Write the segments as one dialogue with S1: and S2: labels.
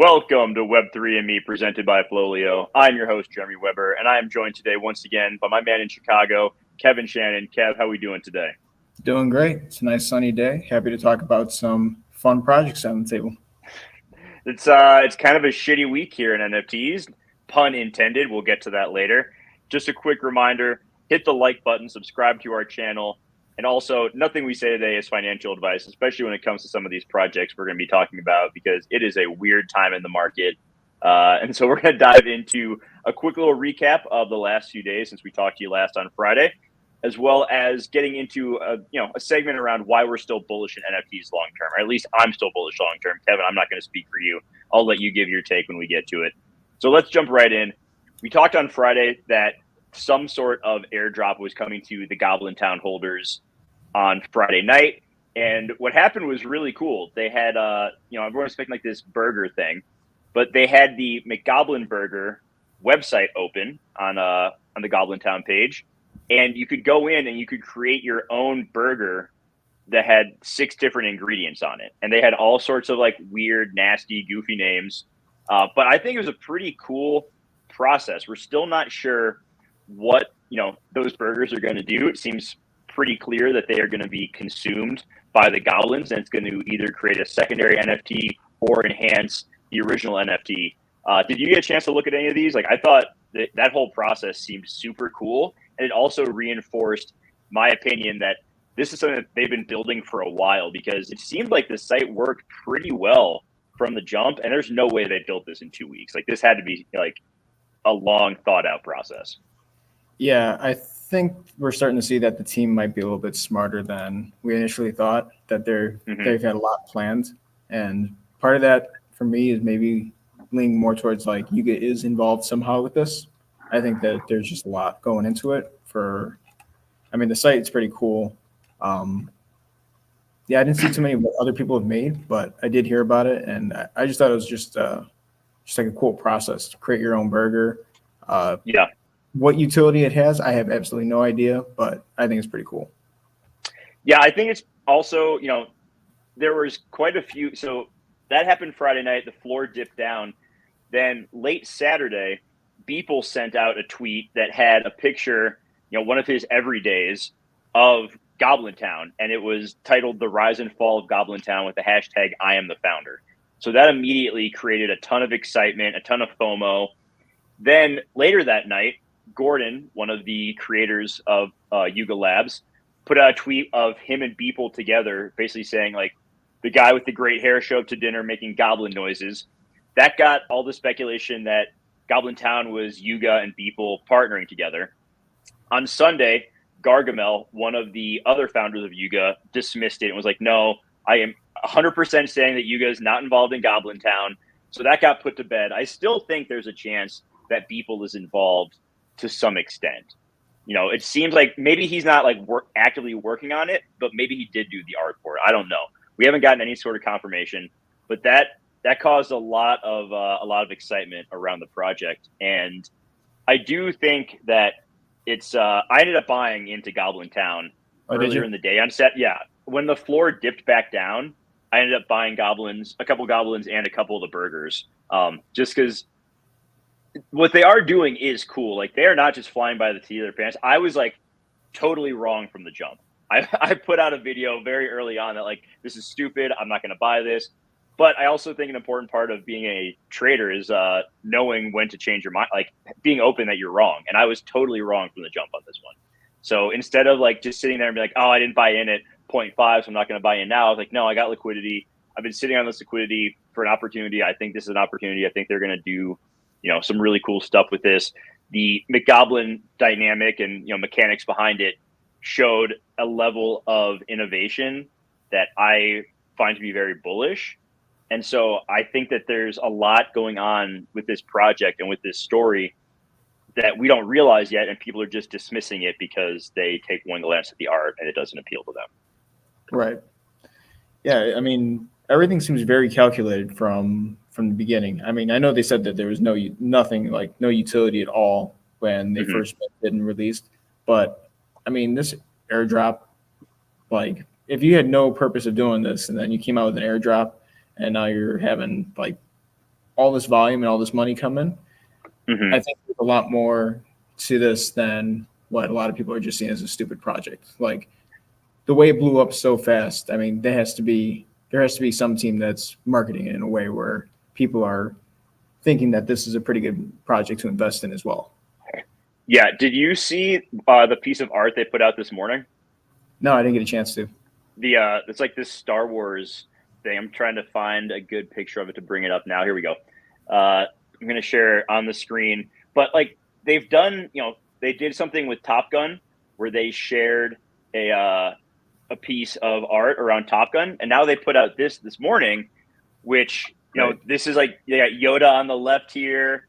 S1: Welcome to Web3 and Me, presented by Flowlio. I'm your host, Jeremy Weber, and I am joined today once again by my man in Chicago, Kevin Shannon. Kev, how are we doing today?
S2: Doing great. It's a nice sunny day. Happy to talk about some fun projects on the table.
S1: It's kind of a shitty week here in NFTs, pun intended. We'll get to that later. Just a quick reminder, hit the like button, subscribe to our channel, and also nothing we say today is financial advice, especially when it comes to some of these projects we're going to be talking about, because it is a weird time in the market. And so we're going to dive into a quick little recap of the last few days since we talked to you last on Friday, as well as getting into a segment around why we're still bullish in NFTs long term, or at least I'm still bullish long term. Kevin, I'm not going to speak for you. I'll let you give your take when we get to it. So let's jump right in. We talked on Friday that some sort of airdrop was coming to the Goblintown holders on Friday night. And what happened was really cool. They had, everyone was expecting like this burger thing, but they had the McGoblin Burger website open on the Goblintown page. And you could go in and you could create your own burger that had 6 different ingredients on it. And they had all sorts of like weird, nasty, goofy names. But I think it was a pretty cool process. We're still not sure what, those burgers are going to do. It seems pretty clear that they are going to be consumed by the goblins, and it's going to either create a secondary NFT or enhance the original NFT. Did you get a chance to look at any of these? Like, I thought that whole process seemed super cool, and it also reinforced my opinion that this is something that they've been building for a while, because it seemed like the site worked pretty well from the jump, and there's no way they built this in 2 weeks. Like, this had to be like a long thought out process.
S2: Yeah, I think we're starting to see that the team might be a little bit smarter than we initially thought, that they've had a lot planned. And part of that for me is maybe leaning more towards like Yuga is involved somehow with this. I think that there's just a lot going into it. The site's pretty cool. I didn't see too many what other people have made, but I did hear about it, and I just thought it was just like a cool process to create your own burger. What utility it has, I have absolutely no idea, but I think it's pretty cool.
S1: Yeah, I think it's also, there was quite a few. So that happened Friday night. The floor dipped down. Then late Saturday, Beeple sent out a tweet that had a picture, one of his everydays of Goblintown, and it was titled "The Rise and Fall of Goblintown" with the hashtag "I am the founder." So that immediately created a ton of excitement, a ton of FOMO. Then later that night, Gordon, one of the creators of Yuga Labs, put out a tweet of him and Beeple together, basically saying like, the guy with the great hair showed up to dinner making goblin noises. That got all the speculation that Goblintown was Yuga and Beeple partnering together. On Sunday, Gargamel, one of the other founders of Yuga, dismissed it and was like, no, I am 100% saying that Yuga is not involved in Goblintown. So that got put to bed. I still think there's a chance that Beeple is involved to some extent. It seems like maybe he's not like actively working on it, but maybe he did do the art for it. I don't know. We haven't gotten any sort of confirmation, but that caused a lot of excitement around the project. And I do think that it's I ended up buying into Goblintown earlier in the day on set. Yeah. When the floor dipped back down, I ended up buying a couple goblins and a couple of the burgers. Just because what they are doing is cool. Like, they are not just flying by the seat of their pants. I was like totally wrong from the jump. I put out a video very early on that like, this is stupid. I'm not going to buy this. But I also think an important part of being a trader is knowing when to change your mind, like being open that you're wrong. And I was totally wrong from the jump on this one. So instead of like just sitting there and be like, oh, I didn't buy in at 0.5, so I'm not going to buy in now. I was like, no, I got liquidity. I've been sitting on this liquidity for an opportunity. I think this is an opportunity. I think they're going to do some really cool stuff with this. The McGoblin dynamic and mechanics behind it showed a level of innovation that I find to be very bullish. And so I think that there's a lot going on with this project and with this story that we don't realize yet, and people are just dismissing it because they take one glance at the art and it doesn't appeal to them.
S2: Right. Yeah, everything seems very calculated from the beginning. I know they said that there was no utility at all when they first did and released, but this airdrop, like, if you had no purpose of doing this and then you came out with an airdrop and now you're having like all this volume and all this money coming,
S1: Mm-hmm.
S2: I think there's a lot more to this than what a lot of people are just seeing as a stupid project. Like the way it blew up so fast, I mean, there has to be some team that's marketing it in a way where people are thinking that this is a pretty good project to invest in as well.
S1: Yeah. Did you see the piece of art they put out this morning?
S2: No, I didn't get a chance to.
S1: It's like this Star Wars thing. I'm trying to find a good picture of it to bring it up now. Here we go. I'm going to share on the screen. But like they've done, they did something with Top Gun where they shared a piece of art around Top Gun, and now they put out this morning, which this is like they got Yoda on the left here.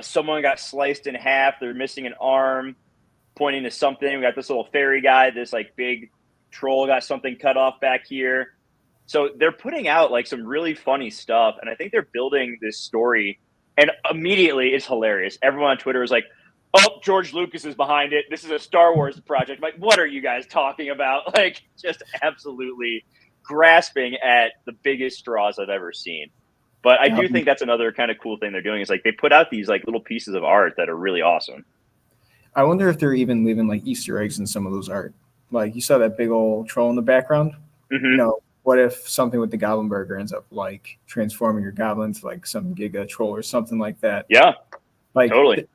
S1: Someone got sliced in half. They're missing an arm, pointing to something. We got this little fairy guy. This like big troll got something cut off back here. So they're putting out like some really funny stuff, and I think they're building this story. And immediately, it's hilarious. Everyone on Twitter is like, "Oh, George Lucas is behind it. This is a Star Wars project." I'm like, what are you guys talking about? Like, just absolutely grasping at the biggest straws I've ever seen. But I do think that's another kind of cool thing they're doing is like they put out these like little pieces of art that are really awesome.
S2: I wonder if they're even leaving like Easter eggs in some of those art. Like you saw that big old troll in the background.
S1: Mm-hmm.
S2: What if something with the Goblin Burger ends up like transforming your goblin to like some Giga troll or something like that?
S1: Yeah,
S2: like
S1: totally.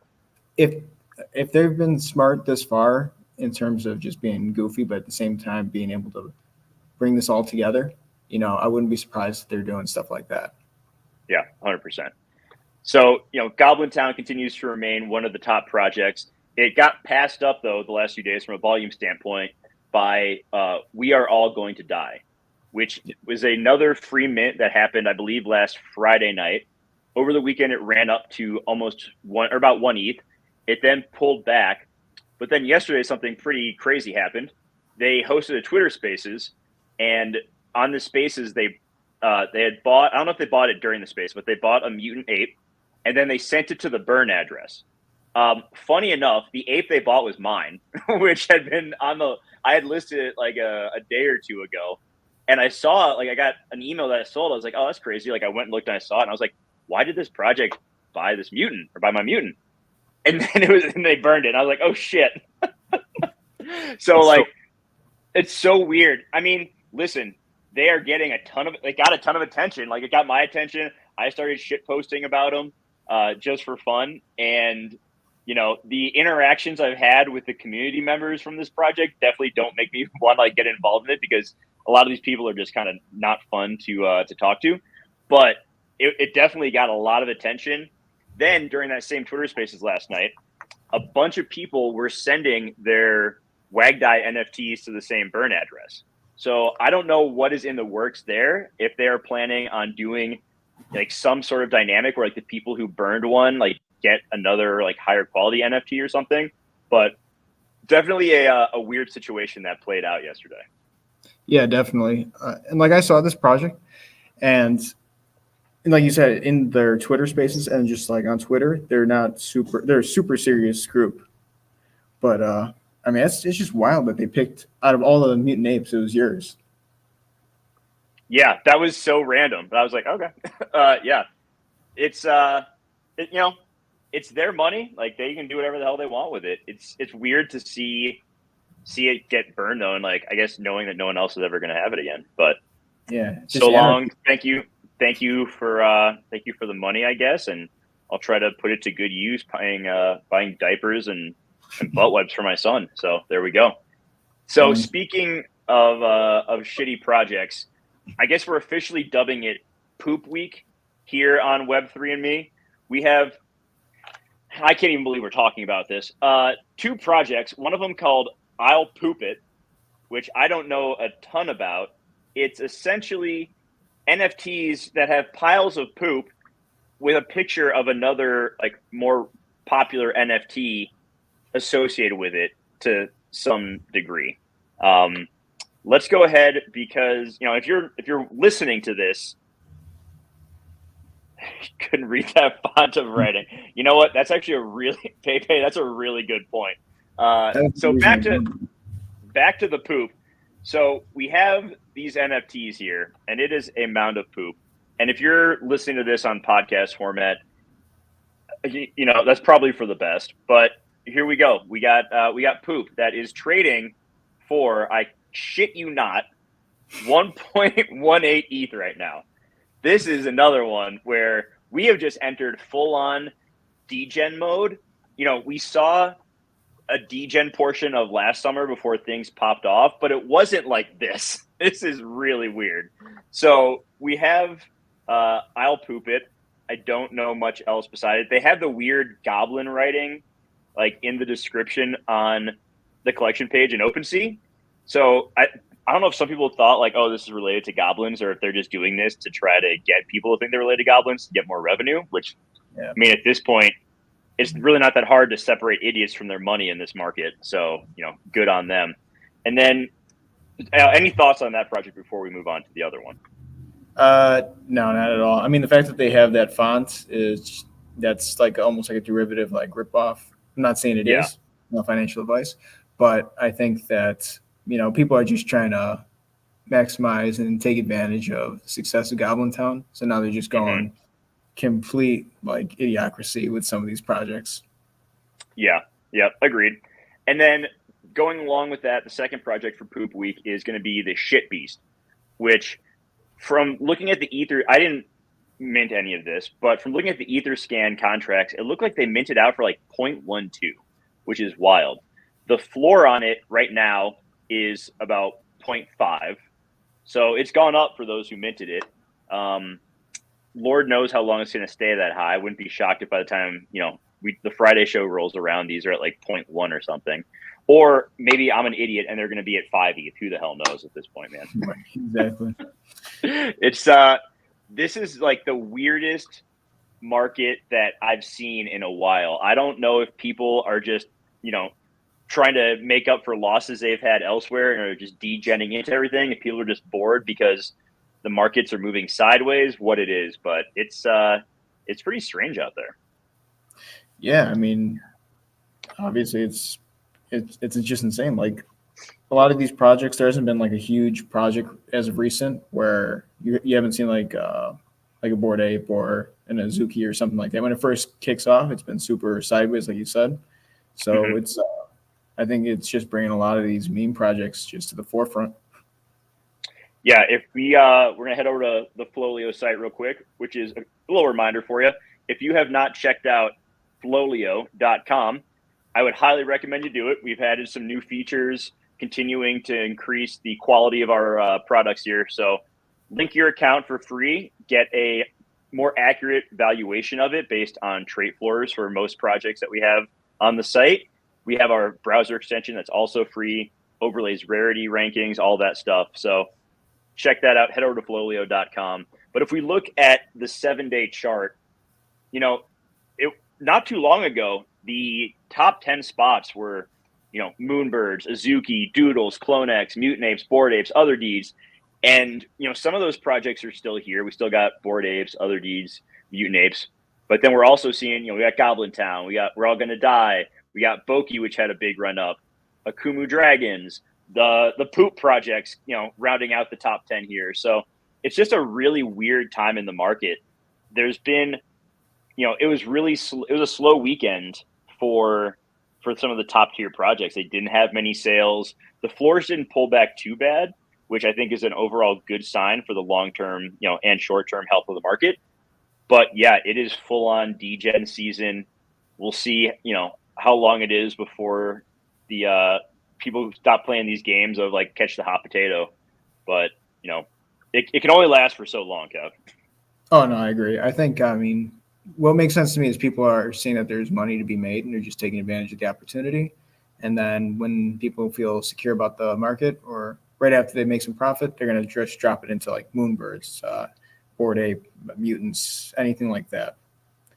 S2: If they've been smart this far in terms of just being goofy, but at the same time being able to bring this all together, I wouldn't be surprised if they're doing stuff like that.
S1: Yeah, 100%. So, Goblintown continues to remain one of the top projects. It got passed up, though, the last few days from a volume standpoint by We Are All Going to Die, which was another free mint that happened, I believe, last Friday night. Over the weekend, it ran up to about 1 ETH. It then pulled back. But then yesterday, something pretty crazy happened. They hosted a Twitter Spaces, and on the Spaces, they had bought, I don't know if they bought it during the space, but they bought a mutant ape, and then they sent it to the burn address. Funny enough, the ape they bought was mine, which had been I had listed it like a day or two ago. And I saw, like, I got an email that I sold. I was like, oh, that's crazy. Like, I went and looked and I saw it, and I was like, why did this project buy this mutant or buy my mutant? And then they burned it. And I was like, oh shit. So it's so weird. I mean, listen, they are getting they got a ton of attention. Like, it got my attention. I started shit posting about them just for fun. And, the interactions I've had with the community members from this project definitely don't make me want to like get involved in it, because a lot of these people are just kind of not fun to talk to. But it definitely got a lot of attention. Then during that same Twitter Spaces last night, a bunch of people were sending their WagDie NFTs to the same burn address. So I don't know what is in the works there, if they're planning on doing like some sort of dynamic where like the people who burned one like get another like higher quality NFT or something. But definitely a weird situation that played out yesterday.
S2: Yeah, definitely. And like I saw this project, and like you said, in their Twitter Spaces and just like on Twitter, they're a super serious group. But I mean, it's just wild that they picked out of all the mutant apes, it was yours.
S1: Yeah, that was so random. But I was like, okay, yeah, it's it's their money. Like, they can do whatever the hell they want with it. It's weird to see it get burned though, and like I guess knowing that no one else is ever going to have it again. But
S2: yeah,
S1: so long. Thank you for the money, I guess, and I'll try to put it to good use, buying diapers and butt wipes for my son. So there we go. So speaking of shitty projects, I guess we're officially dubbing it Poop Week here on Web3 and Me. We have, I can't even believe we're talking about this. 2 projects, one of them called I'll Poop It, which I don't know a ton about. It's essentially NFTs that have piles of poop with a picture of another like more popular NFT associated with it to some degree. Let's go ahead, because if you're listening to this, you couldn't read that font of writing. You know what? That's actually a really Pepe. That's a really good point. So back to the poop. So we have these NFTs here, and it is a mound of poop. And if you're listening to this on podcast format, that's probably for the best. But here we go. We got poop that is trading for, I shit you not, 1.18 ETH right now. This is another one where we have just entered full on degen mode. We saw a degen portion of last summer before things popped off, but it wasn't like this. This is really weird. So we have I'll poop it. I don't know much else beside it. They have the weird goblin writing like in the description on the collection page in OpenSea. So I don't know if some people thought like, oh, this is related to goblins, or if they're just doing this to try to get people to think they're related to goblins to get more revenue, which, I mean, at this point, it's really not that hard to separate idiots from their money in this market. So, good on them. And then any thoughts on that project before we move on to the other one?
S2: No, not at all. I mean, the fact that they have that font that's like almost like a derivative, like ripoff. I'm not saying it is, no financial advice, but I think that, people are just trying to maximize and take advantage of the success of Goblintown. So now they're just going complete like idiocracy with some of these projects. Yeah, agreed. And then going along with that, the second project for Poop Week is going to be the Shit Beast, which from looking at the Ether, I didn't mint any of this, but from looking at the Etherscan contracts, it looked like they minted out for like 0.12, which is wild. The floor on it right now is about 0.5. So it's gone up for those who minted it. Lord knows how long it's going to stay that high. I wouldn't be shocked if by the time, the Friday show rolls around, these are at like 0.1 or something. Or maybe I'm an idiot and they're going to be at 5 ETH. Who the hell knows at this point, man? Exactly.
S1: This is like the weirdest market that I've seen in a while. I don't know if people are just, trying to make up for losses they've had elsewhere and are just degenning into everything. If people are just bored because the markets are moving sideways, what it is, but it's pretty strange out there.
S2: Yeah, I mean, obviously it's just insane. Like a lot of these projects, there hasn't been like a huge project as of recent where you haven't seen like a Bored Ape or an Azuki or something like that. When it first kicks off, it's been super sideways, like you said. So it's I think it's just bringing a lot of these meme projects just to the forefront.
S1: Yeah, if we're going to head over to the Flowlio site real quick, which is a little reminder for you. If you have not checked out flowlio.com, I would highly recommend you do it. We've added some new features, continuing to increase the quality of our products here. So link your account for free, get a more accurate valuation of it based on trait floors for most projects that we have on the site. We have our browser extension that's also free, overlays rarity rankings, all that stuff. So check that out. Head over to flowlio.com. But if we look at the 7-day chart, not too long ago, the top 10 spots were, Moonbirds, Azuki, Doodles, Clonex, Mutant Apes, Bored Apes, Other Deeds. And, some of those projects are still here. We still got Bored Apes, Other Deeds, Mutant Apes. But then we're also seeing, we got Goblintown, We're All Gonna Die. We got Boki, which had a big run up, Akumu Dragons, the Poop projects, rounding out the top 10 here. So it's just a really weird time in the market. There's been, it was a slow weekend for some of the top tier projects. They didn't have many sales. The floors didn't pull back too bad, which I think is an overall good sign for the long-term, and short-term health of the market. But yeah, it is full on degen season. We'll see, how long it is before the people stop playing these games of like catch the hot potato. But, it can only last for so long, Kev.
S2: Oh, no, I agree. I think, what makes sense to me is people are seeing that there's money to be made and they're just taking advantage of the opportunity. And then when people feel secure about the market or right after they make some profit, they're going to just drop it into like Moonbirds, Bored Ape, Mutants, anything like that.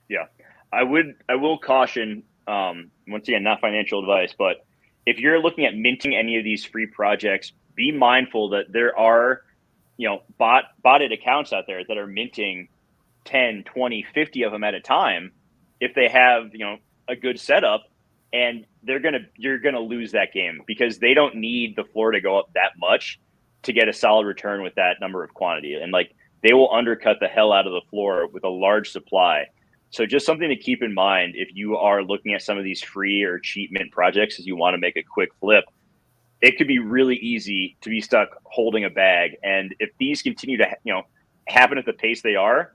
S1: Yeah. I will caution, once again, not financial advice, but if you're looking at minting any of these free projects, be mindful that there are, botted accounts out there that are minting 10, 20, 50 of them at a time. If they have, a good setup, and you're going to lose that game because they don't need the floor to go up that much to get a solid return with that number of quantity. And like they will undercut the hell out of the floor with a large supply. So just something to keep in mind if you are looking at some of these free or cheap mint projects as you want to make a quick flip. It could be really easy to be stuck holding a bag. And if these continue to, happen at the pace they are,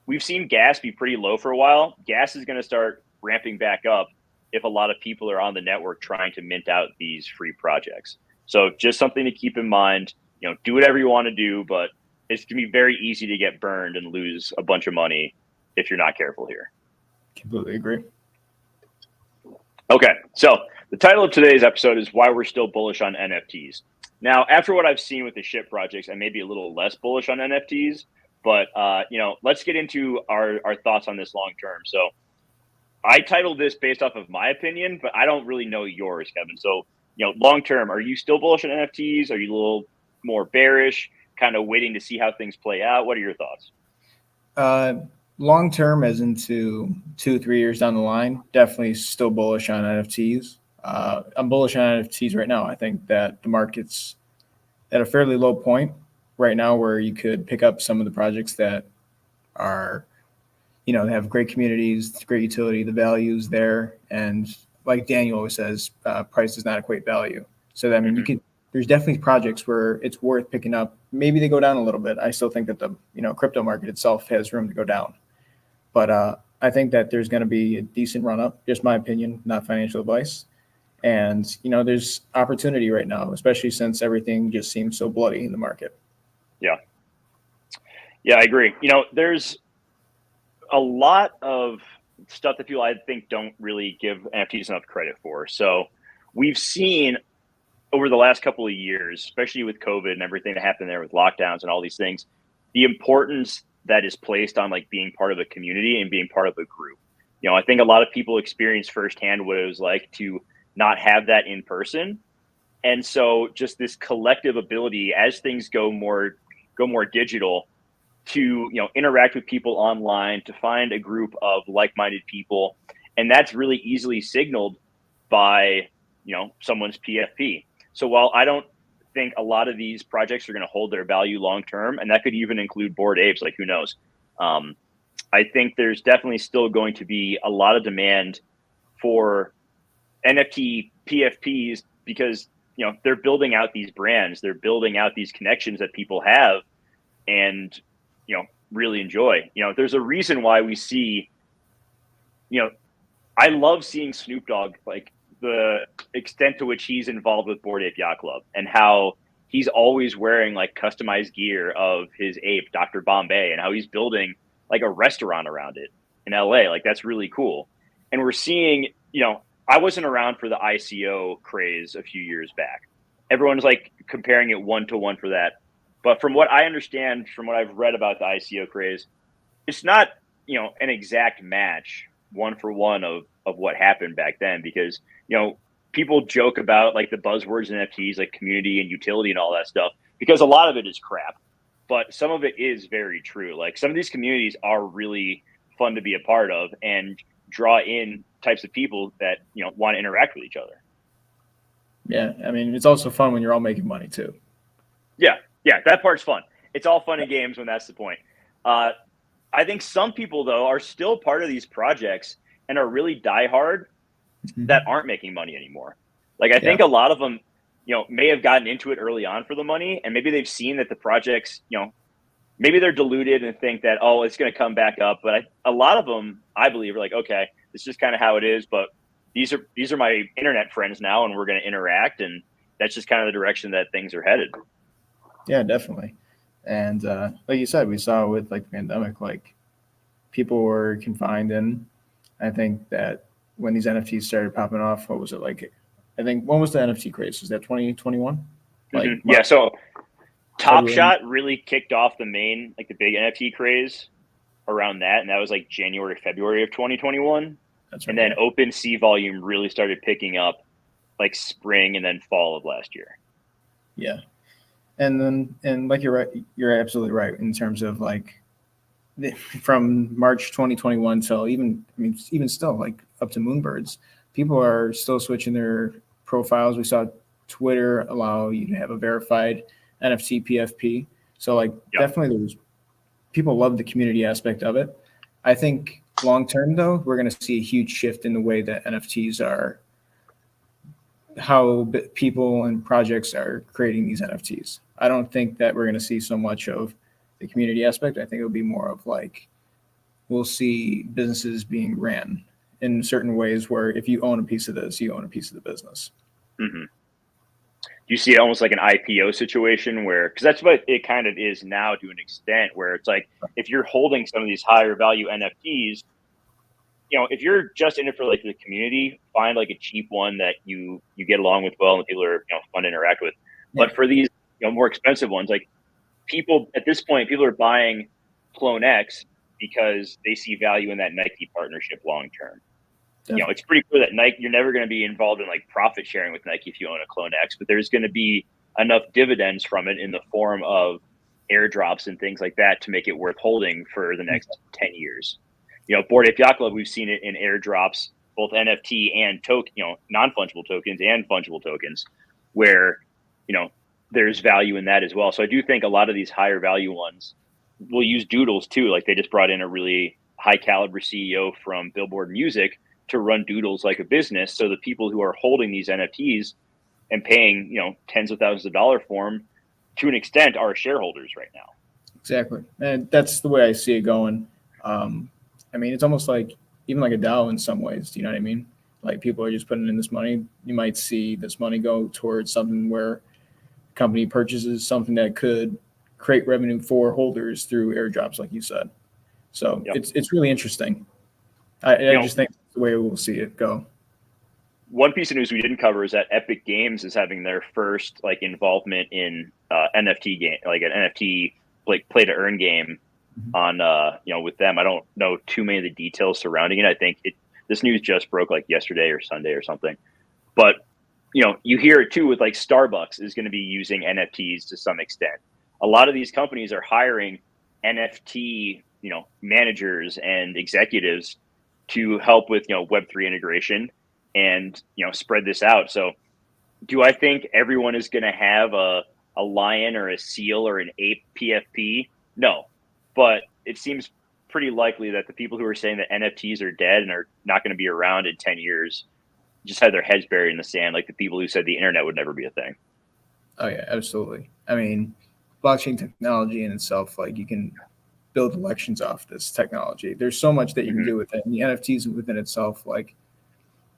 S1: we've seen gas be pretty low for a while. Gas is going to start ramping back up if a lot of people are on the network trying to mint out these free projects. So just something to keep in mind. Do whatever you want to do, but it's going to be very easy to get burned and lose a bunch of money if you're not careful here.
S2: Completely agree.
S1: Okay, so the title of today's episode is Why We're Still Bullish on NFTs. Now, after what I've seen with the ship projects, I may be a little less bullish on NFTs, but let's get into our thoughts on this long term. So I titled this based off of my opinion, but I don't really know yours, Kevin. So, long term, are you still bullish on NFTs? Are you a little more bearish, kind of waiting to see how things play out? What are your thoughts?
S2: Long term, as into 2-3 years down the line, definitely still bullish on NFTs. I'm bullish on NFTs right now. I think that the market's at a fairly low point right now where you could pick up some of the projects that are, they have great communities, great utility, the value's there. And like Daniel always says, price does not equate value. So, I mean, there's definitely projects where it's worth picking up. Maybe they go down a little bit. I still think that the, crypto market itself has room to go down. But I think that there's going to be a decent run up, just my opinion, not financial advice. And, there's opportunity right now, especially since everything just seems so bloody in the market.
S1: Yeah, I agree. There's a lot of stuff that people, I think, don't really give NFTs enough credit for. So we've seen over the last couple of years, especially with COVID and everything that happened there with lockdowns and all these things, the importance that is placed on like being part of a community and being part of a group. I think a lot of people experience firsthand what it was like to not have that in person. And so just this collective ability as things go more digital to, interact with people online, to find a group of like-minded people. And that's really easily signaled by, someone's PFP. So while I don't think a lot of these projects are going to hold their value long-term, and that could even include Bored Apes, like who knows? I think there's definitely still going to be a lot of demand for NFT PFPs because, they're building out these brands, they're building out these connections that people have and, really enjoy. There's a reason why we see, I love seeing Snoop Dogg, like the extent to which he's involved with Bored Ape Yacht Club and how he's always wearing like customized gear of his ape, Dr. Bombay, and how he's building like a restaurant around it in LA. Like that's really cool. And we're seeing, I wasn't around for the ICO craze a few years back. Everyone's like comparing it 1-to-1 for that. But from what I understand, from what I've read about the ICO craze, it's not, an exact match 1-for-1 of what happened back then because, people joke about like the buzzwords in NFTs, like community and utility and all that stuff, because a lot of it is crap, but some of it is very true. Like some of these communities are really fun to be a part of and draw in types of people that, want to interact with each other.
S2: Yeah. I mean, it's also fun when you're all making money too.
S1: Yeah, that part's fun. It's all fun and games when that's the point. I think some people, though, are still part of these projects and are really diehard that aren't making money anymore. Like, I think a lot of them, may have gotten into it early on for the money, and maybe they've seen that the projects, maybe they're deluded and think that, oh, it's going to come back up. But a lot of them, I believe, are like, okay, this is kind of how it is, but these are my internet friends now, and we're going to interact, and that's just kind of the direction that things are headed.
S2: Yeah, definitely. And like you said, we saw with like the pandemic, like people were confined in. I think that when these NFTs started popping off, what was it like? I think when was the NFT craze? Was that 2021?
S1: Yeah. So Top Shot really kicked off the big NFT craze around that. And that was like January, February of 2021.
S2: That's right.
S1: And then OpenSea volume really started picking up like spring and then fall of last year.
S2: Yeah. And like you're right, you're absolutely right in terms of like from March 2021 till even still like up to Moonbirds, people are still switching their profiles. We saw Twitter allow you to have a verified NFT PFP. So like definitely there's people love the community aspect of it. I think long term, though, we're going to see a huge shift in the way that NFTs are, how people and projects are creating these NFTs. I don't think that we're going to see so much of the community aspect. I think it'll be more of like, we'll see businesses being ran in certain ways where if you own a piece of this, you own a piece of the business.
S1: Mm-hmm. Do you see it almost like an IPO situation where, because that's what it kind of is now to an extent, where it's like, if you're holding some of these higher value NFTs, if you're just in it for like the community, find like a cheap one that you get along with well and people are, fun to interact with. Yeah. But for these, more expensive ones, like people at this point, people are buying Clone X because they see value in that Nike partnership long term. Definitely. It's pretty clear that Nike, you're never going to be involved in like profit sharing with Nike if you own a Clone X, but there's going to be enough dividends from it in the form of airdrops and things like that to make it worth holding for the next 10 years. Bored Ape Yacht Club, we've seen it in airdrops, both NFT and non-fungible tokens and fungible tokens, where, there's value in that as well. So I do think a lot of these higher value ones will use doodles too. Like they just brought in a really high caliber CEO from Billboard Music to run doodles like a business. So the people who are holding these NFTs and paying, tens of thousands of dollars for them to an extent are shareholders right now.
S2: Exactly. And that's the way I see it going. It's almost like even like a DAO in some ways. Do you know what I mean? Like people are just putting in this money. You might see this money go towards something where the company purchases something that could create revenue for holders through airdrops, like you said. So it's really interesting. I just think that's the way we'll see it go.
S1: One piece of news we didn't cover is that Epic Games is having their first like involvement in NFT game, like an NFT like play to earn game on with them. I don't know too many of the details surrounding it. I think this news just broke like yesterday or Sunday or something. But you hear it too with like Starbucks is going to be using NFTs to some extent. A lot of these companies are hiring NFT managers and executives to help with Web3 integration and spread this out. So do I think everyone is going to have a lion or a seal or an ape PFP? No. But it seems pretty likely that the people who are saying that NFTs are dead and are not going to be around in 10 years just had their heads buried in the sand, like the people who said the internet would never be a thing.
S2: Oh, yeah, absolutely. Blockchain technology in itself, like you can build elections off this technology. There's so much that you can do with it. And the NFTs within itself, like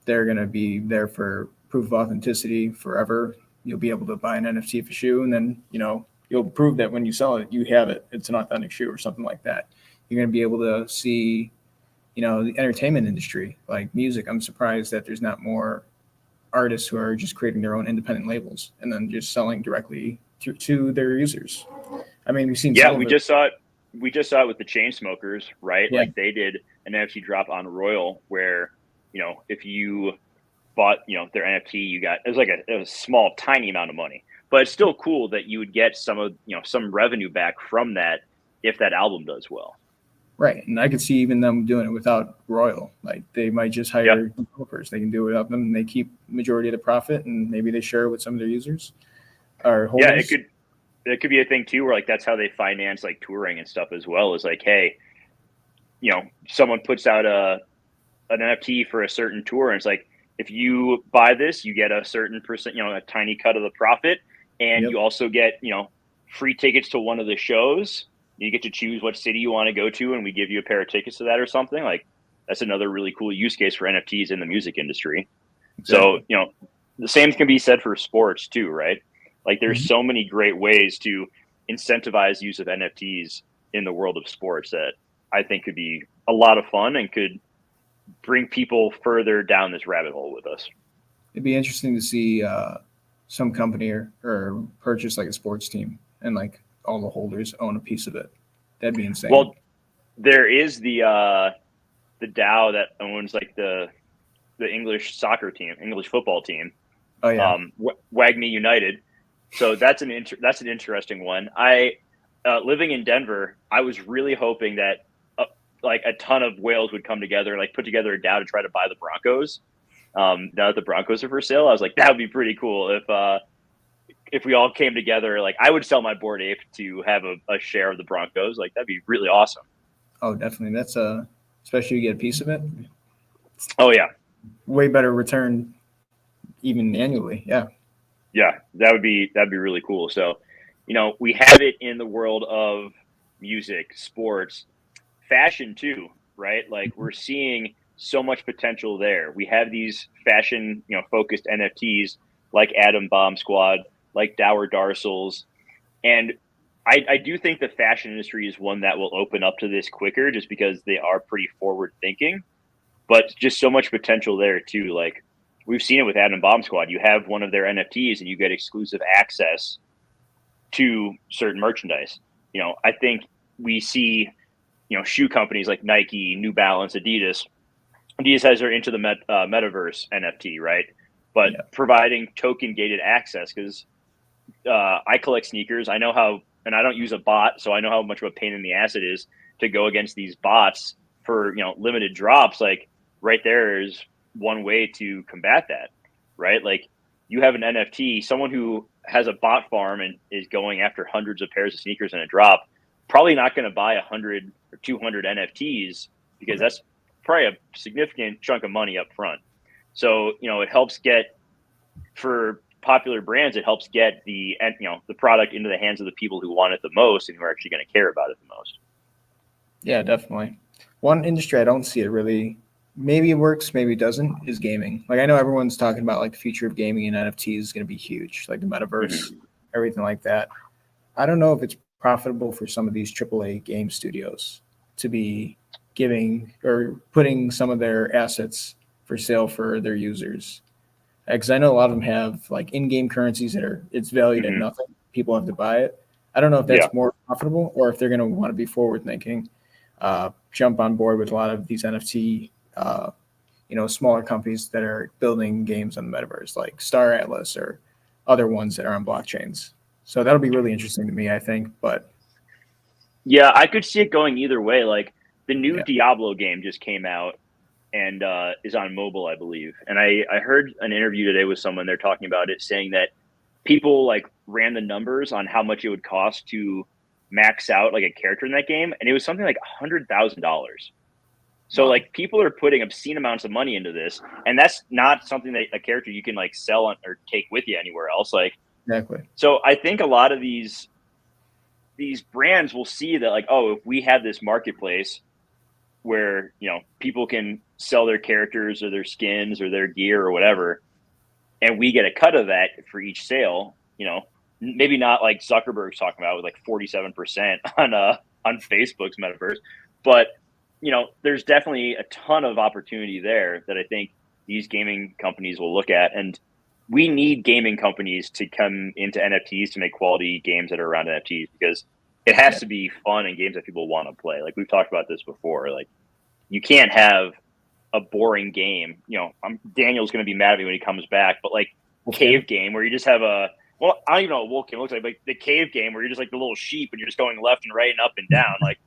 S2: they're going to be there for proof of authenticity forever. You'll be able to buy an NFT of a shoe and then, you'll prove that when you sell it, you have it. It's an authentic shoe or something like that. You're going to be able to see, the entertainment industry, like music. I'm surprised that there's not more artists who are just creating their own independent labels and then just selling directly to their users. We've seen.
S1: Yeah, we just saw it. We just saw it with the Chainsmokers, right? Yeah. Like they did an NFT drop on Royal where, if you bought, their NFT, you got, it was a small, tiny amount of money, but it's still cool that you would get some revenue back from that if that album does well.
S2: Right. And I could see even them doing it without Royal. Like they might just hire developers. They can do it without them and they keep majority of the profit and maybe they share it with some of their users or holders.
S1: Yeah, it could be a thing too, where like that's how they finance like touring and stuff as well. Is like, hey, someone puts out an NFT for a certain tour, and it's like if you buy this, you get a certain percent, a tiny cut of the profit, and you also get free tickets to one of the shows. You get to choose what city you want to go to, and we give you a pair of tickets to that or something. Like that's another really cool use case for NFTs in the music industry. Exactly. So the same can be said for sports too, right? Like there's so many great ways to incentivize use of NFTs in the world of sports that I think could be a lot of fun and could bring people further down this rabbit hole with us.
S2: It'd be interesting to see some company or purchase like a sports team and like all the holders own a piece of it. That'd be insane.
S1: Well, there is the DAO that owns like the English football team.
S2: Oh yeah.
S1: WagDie United. So that's an interesting one. I living in Denver, I was really hoping that like a ton of whales would come together and like put together a DAO to try to buy the Broncos. Now that the Broncos are for sale, I was like, that would be pretty cool if if we all came together, like I would sell my Bored Ape to have a share of the Broncos. Like that'd be really awesome.
S2: Oh, definitely. That's especially you get a piece of it.
S1: Oh yeah.
S2: Way better return even annually. Yeah.
S1: Yeah, that'd be really cool. So, we have it in the world of music, sports, fashion too, right? Like we're seeing so much potential there. We have these fashion, focused NFTs like Atom Bomb Squad, like Dower Darcels, and I do think the fashion industry is one that will open up to this quicker, just because they are pretty forward thinking. But just so much potential there too. Like we've seen it with Atom Bomb Squad. You have one of their NFTs and you get exclusive access to certain merchandise. I think we see, shoe companies like Nike, New Balance, Adidas. Adidas has their Into the Metaverse NFT, right? But providing token gated access, because I collect sneakers. I know how, and I don't use a bot, so I know how much of a pain in the ass it is to go against these bots for limited drops. Like right there is one way to combat that, right? Like you have an NFT, someone who has a bot farm and is going after hundreds of pairs of sneakers in a drop, probably not going to buy 100 or 200 NFTs, because that's probably a significant chunk of money up front. So, it helps get, for popular brands, it helps get the product into the hands of the people who want it the most and who are actually going to care about it the most.
S2: Yeah, definitely. One industry I don't see it really, maybe it works, maybe it doesn't, is gaming. Like I know everyone's talking about like the future of gaming and NFTs is going to be huge, like the metaverse, everything like that. I don't know if it's profitable for some of these AAA game studios to be giving or putting some of their assets for sale for their users. Because I know a lot of them have like in-game currencies that it's valued at nothing. People have to buy it. I don't know if that's more profitable or if they're going to want to be forward-thinking, jump on board with a lot of these NFT, smaller companies that are building games on the metaverse, like Star Atlas or other ones that are on blockchains. So that'll be really interesting to me, I think. But
S1: yeah, I could see it going either way. Like the new Diablo game just came out and is on mobile, I believe. And I heard an interview today with someone, they're talking about it, saying that people like ran the numbers on how much it would cost to max out like a character in that game, and it was something like $100,000. So like people are putting obscene amounts of money into this, and that's not something that a character you can like sell on or take with you anywhere else. Like
S2: exactly.
S1: So I think a lot of these brands will see that like, oh, if we have this marketplace where people can sell their characters or their skins or their gear or whatever, and we get a cut of that for each sale, maybe not like Zuckerberg's talking about with like 47% on Facebook's metaverse, but there's definitely a ton of opportunity there that I think these gaming companies will look at. And we need gaming companies to come into NFTs to make quality games that are around NFTs, because it has to be fun and games that people want to play. Like we've talked about this before. Like you can't have a boring game. Daniel's going to be mad at me when he comes back, but like cave game where you just have I don't even know what wolf game looks like, but the cave game where you're just like the little sheep and you're just going left and right and up and down. Like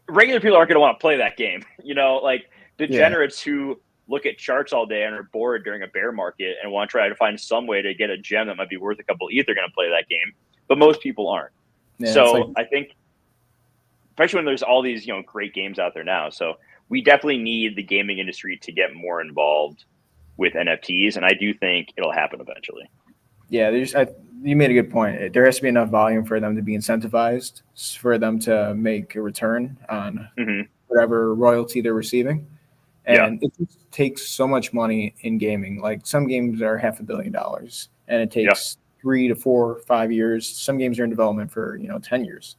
S1: regular people aren't going to want to play that game. Like degenerates who look at charts all day and are bored during a bear market and want to try to find some way to get a gem that might be worth a couple ETH, they're going to play that game. But most people aren't. Yeah, so I think, especially when there's all these, great games out there now. So we definitely need the gaming industry to get more involved with NFTs. And I do think it'll happen eventually.
S2: Yeah, you made a good point. There has to be enough volume for them to be incentivized, for them to make a return on whatever royalty they're receiving. And it just takes so much money in gaming. Like some games are $500 million, and it takes 3 to 4 or 5 years. Some games are in development for 10 years.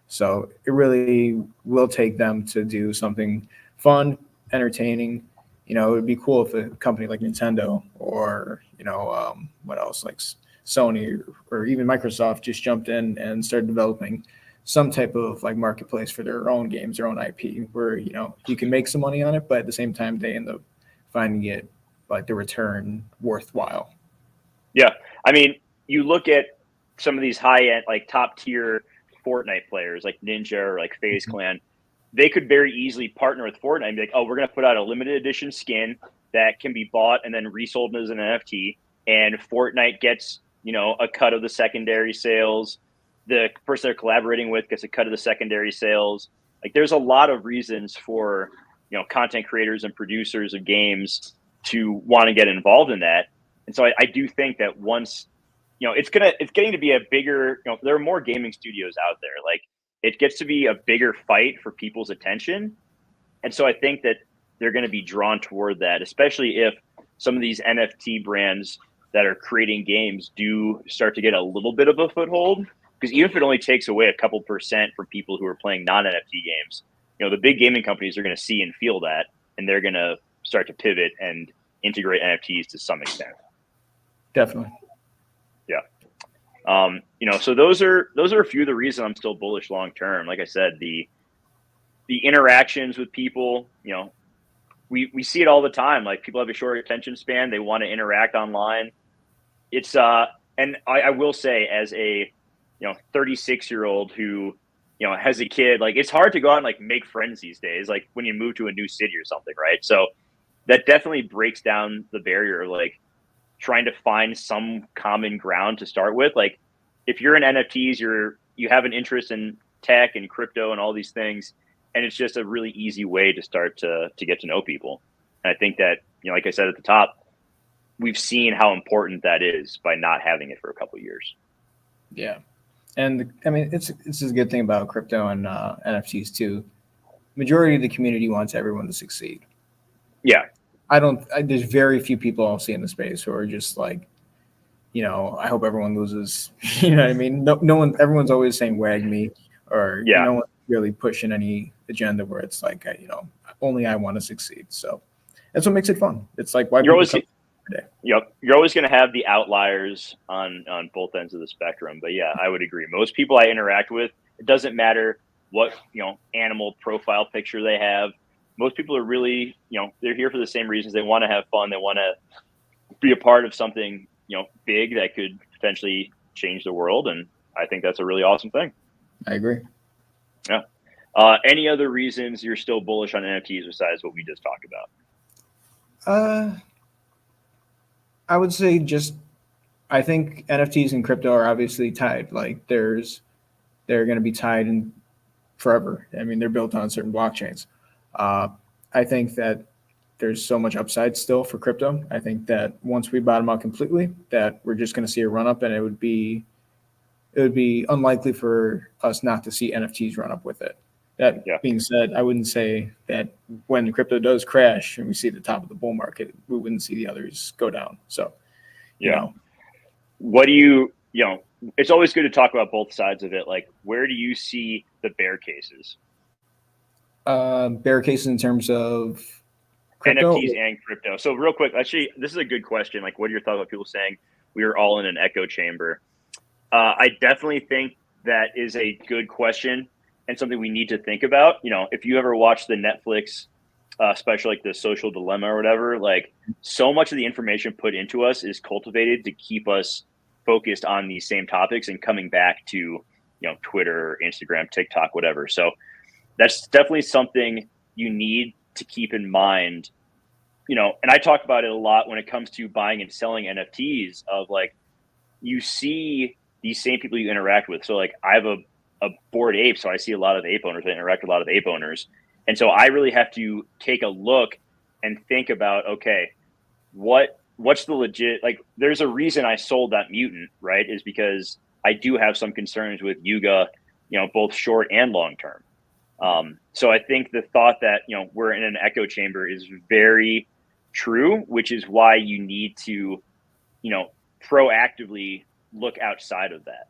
S2: So it really will take them to do something fun, entertaining. It would be cool if a company like Nintendo or what else, like Sony or even Microsoft just jumped in and started developing some type of like marketplace for their own games, their own IP, where you can make some money on it, but at the same time they end up finding it like the return worthwhile.
S1: Yeah, I mean, you look at some of these high end, like top tier Fortnite players, like Ninja or like FaZe Clan. They could very easily partner with Fortnite and be like, oh, we're going to put out a limited edition skin that can be bought and then resold as an NFT, and Fortnite gets a cut of the secondary sales. The person they're collaborating with gets a cut of the secondary sales. Like, there's a lot of reasons for, content creators and producers of games to want to get involved in that. And so I do think that once, it's getting to be a bigger, there are more gaming studios out there. Like, it gets to be a bigger fight for people's attention. And so I think that they're going to be drawn toward that, especially if some of these NFT brands that are creating games do start to get a little bit of a foothold. Because even if it only takes away a couple percent from people who are playing non-NFT games, the big gaming companies are going to see and feel that, and they're going to start to pivot and integrate NFTs to some extent.
S2: Definitely.
S1: Yeah. So those are a few of the reasons I'm still bullish long term. Like I said, the interactions with people, we see it all the time. Like, people have a short attention span. They want to interact online. It's and I will say, as a 36-year-old who has a kid, like, it's hard to go out and like make friends these days, like when you move to a new city or something, right? So that definitely breaks down the barrier of like trying to find some common ground to start with. Like, if you're in NFTs, you have an interest in tech and crypto and all these things, and it's just a really easy way to start to get to know people. And I think that, like I said at the top, we've seen how important that is by not having it for a couple of years.
S2: Yeah. And I mean, it's a good thing about crypto and NFTs too. Majority of the community wants everyone to succeed.
S1: Yeah.
S2: There's very few people I'll see in the space who are just like, I hope everyone loses. You know what I mean? No one, everyone's always saying "wag me," or no one's really pushing any agenda where it's like, only I want to succeed. So that's what makes it fun. It's like why
S1: you're always going to have the outliers on both ends of the spectrum. But yeah, I would agree. Most people I interact with, it doesn't matter what animal profile picture they have. Most people are really, they're here for the same reasons. They want to have fun. They want to be a part of something big that could potentially change the world. And I think that's a really awesome thing.
S2: I agree.
S1: Yeah. Any other reasons you're still bullish on NFTs besides what we just talked about?
S2: I would say I think NFTs and crypto are obviously tied. Like, they're going to be tied in forever. I mean, they're built on certain blockchains. I think that there's so much upside still for crypto. I think that once we bottom out completely, that we're just going to see a run up, and it would be unlikely for us not to see NFTs run up with it. That being said, I wouldn't say that when crypto does crash and we see the top of the bull market, we wouldn't see the others go down. So,
S1: what do you it's always good to talk about both sides of it. Like, where do you see the bear cases?
S2: Bear cases in terms of crypto?
S1: NFTs and crypto. So real quick, actually, this is a good question. Like, what are your thoughts about people saying we are all in an echo chamber? I definitely think that is a good question and something we need to think about. If you ever watch the Netflix special, like The Social Dilemma or whatever, like, so much of the information put into us is cultivated to keep us focused on these same topics and coming back to, Twitter, Instagram, TikTok, whatever. So that's definitely something you need to keep in mind, and I talk about it a lot when it comes to buying and selling NFTs, of like, you see these same people you interact with. So like, I have a Bored Ape, so I see a lot of ape owners. I interact with a lot of ape owners. And so I really have to take a look and think about, okay, what's the legit, like, there's a reason I sold that mutant, right? Is because I do have some concerns with Yuga, both short and long term. So I think the thought that, we're in an echo chamber is very true, which is why you need to, proactively look outside of that,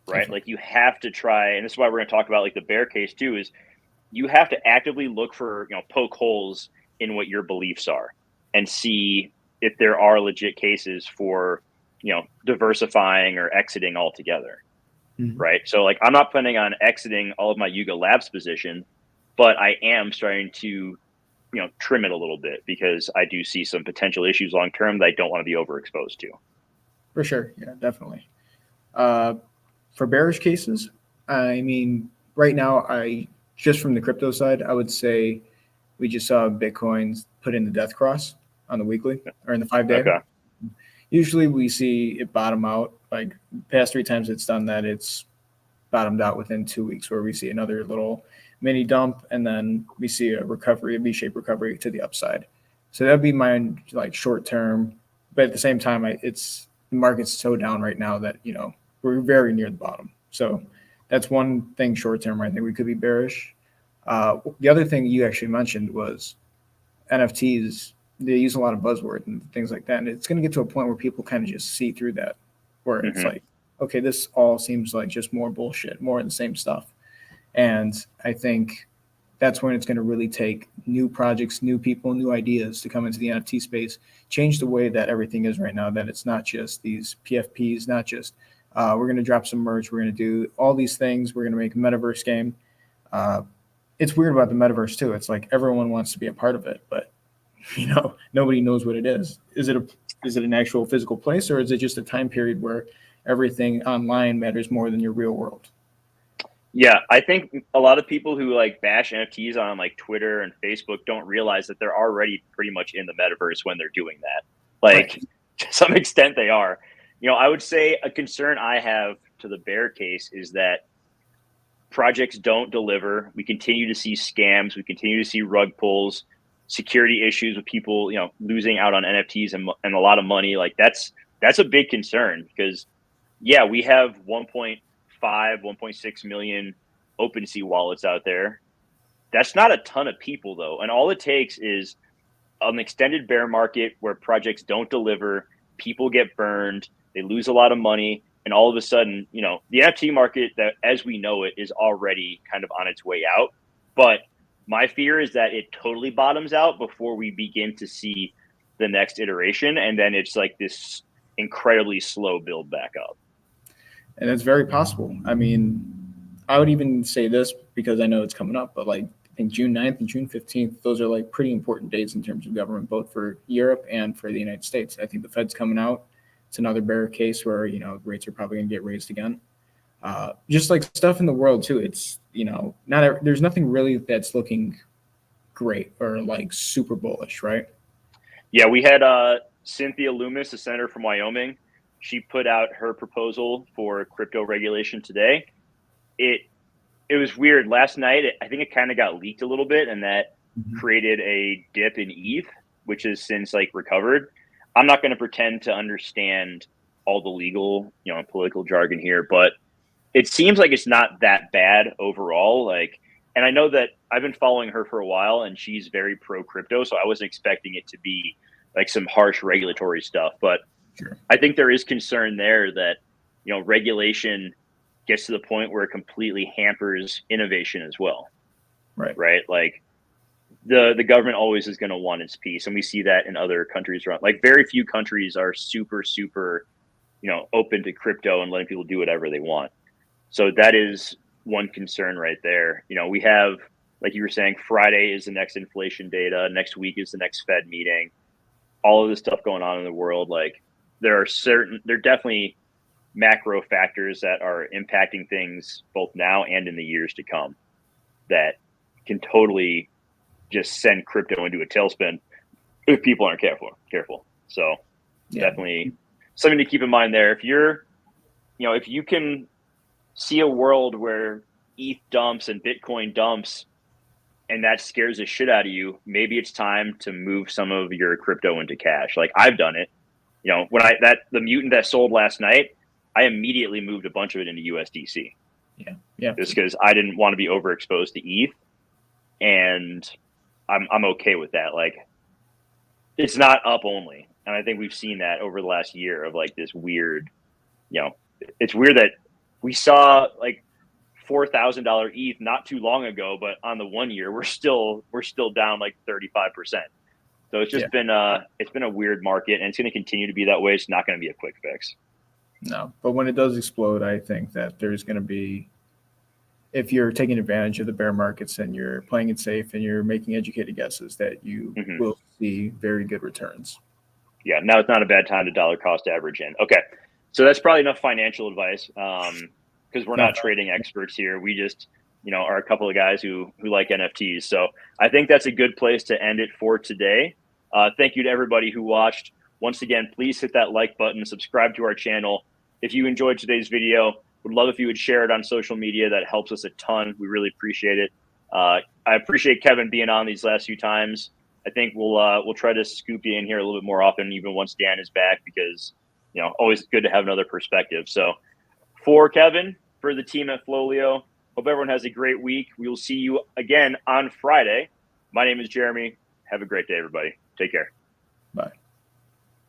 S1: right? Okay. Like, you have to try, and this is why we're going to talk about like the bear case too, is you have to actively look for, poke holes in what your beliefs are and see if there are legit cases for, diversifying or exiting altogether. Mm-hmm. Right. So like, I'm not planning on exiting all of my Yuga Labs position, but I am starting to, trim it a little bit because I do see some potential issues long term that I don't want to be overexposed to.
S2: For sure. Yeah, definitely. For bearish cases, I mean, right now, just from the crypto side, I would say we just saw Bitcoin put in the death cross on the weekly or in the 5-day. Okay. Usually we see it bottom out. Like past 3 times it's done that, it's bottomed out within 2 weeks, where we see another little mini dump, and then we see a recovery, a V-shaped recovery to the upside. So that'd be my like short term. But at the same time, it's the market's so down right now that we're very near the bottom. So that's one thing short term. I think we could be bearish. The other thing you actually mentioned was NFTs. They use a lot of buzzwords and things like that, and it's going to get to a point where people kind of just see through that, where it's like, okay, this all seems like just more bullshit, more of the same stuff. And I think that's when it's going to really take new projects, new people, new ideas to come into the NFT space, change the way that everything is right now, that it's not just these PFPs, not just we're going to drop some merch, we're going to do all these things, we're going to make a metaverse game. It's weird about the metaverse too. It's like everyone wants to be a part of it, but nobody knows what it is. Is it an actual physical place, or is it just a time period where everything online matters more than your real world?
S1: Yeah, I think a lot of people who like bash NFTs on like Twitter and Facebook don't realize that they're already pretty much in the metaverse when they're doing that. Like right. To some extent they are. I would say a concern I have to the bear case is that projects don't deliver. We continue to see scams. We continue to see rug pulls, security issues with people, losing out on NFTs and a lot of money. Like that's a big concern because, yeah, we have 1.6 million OpenSea wallets out there. That's not a ton of people though. And all it takes is an extended bear market where projects don't deliver, people get burned, they lose a lot of money. And all of a sudden, the NFT market that as we know it is already kind of on its way out. But my fear is that it totally bottoms out before we begin to see the next iteration. And then it's like this incredibly slow build back up.
S2: And it's very possible. I mean, I would even say this because I know it's coming up, but like I think June 9th and June 15th, those are like pretty important days in terms of government, both for Europe and for the United States. I think the Fed's coming out. It's another bear case where, rates are probably going to get raised again. Just like stuff in the world too. It's, there's nothing really that's looking great or like super bullish, right?
S1: Yeah, we had Cynthia Loomis, a senator from Wyoming. She put out her proposal for crypto regulation today. It was weird. Last night, I think it kind of got leaked a little bit, and that created a dip in ETH, which has since like recovered. I'm not going to pretend to understand all the legal, political jargon here, but it seems like it's not that bad overall. Like, and I know that I've been following her for a while, and she's very pro crypto, so I wasn't expecting it to be like some harsh regulatory stuff, but sure. I think there is concern there that, regulation gets to the point where it completely hampers innovation as well. Right. Like the government always is going to want its piece. And we see that in other countries around, like very few countries are super, super, open to crypto and letting people do whatever they want. So that is one concern right there. We have, like you were saying, Friday is the next inflation data. Next week is the next Fed meeting. All of this stuff going on in the world. Like there are definitely macro factors that are impacting things both now and in the years to come that can totally just send crypto into a tailspin if people aren't careful. So definitely something to keep in mind there. If you're, if you can see a world where ETH dumps and Bitcoin dumps and that scares the shit out of you, maybe it's time to move some of your crypto into cash. Like I've done it. When the mutant that sold last night, I immediately moved a bunch of it into USDC.
S2: Yeah.
S1: Just because I didn't want to be overexposed to ETH, and I'm okay with that. Like, it's not up only, and I think we've seen that over the last year of like this weird. It's weird that we saw like $4,000 ETH not too long ago, but on the 1 year we're still down like 35%. So it's just been a weird market, and it's going to continue to be that way. It's not going to be a quick fix.
S2: No, but when it does explode, I think that there's going to be, if you're taking advantage of the bear markets and you're playing it safe and you're making educated guesses, that you will see very good returns.
S1: Yeah, now it's not a bad time to dollar cost average in. Okay, so that's probably enough financial advice because we're not trading experts here. We just, are a couple of guys who like NFTs. So I think that's a good place to end it for today. Thank you to everybody who watched. Once again, please hit that like button, subscribe to our channel. If you enjoyed today's video, would love if you would share it on social media. That helps us a ton. We really appreciate it. I appreciate Kevin being on these last few times. I think we'll try to scoop you in here a little bit more often, even once Dan is back, because always good to have another perspective. So for Kevin, for the team at Flowlio, hope everyone has a great week. We will see you again on Friday. My name is Jeremy. Have a great day, everybody. Take care.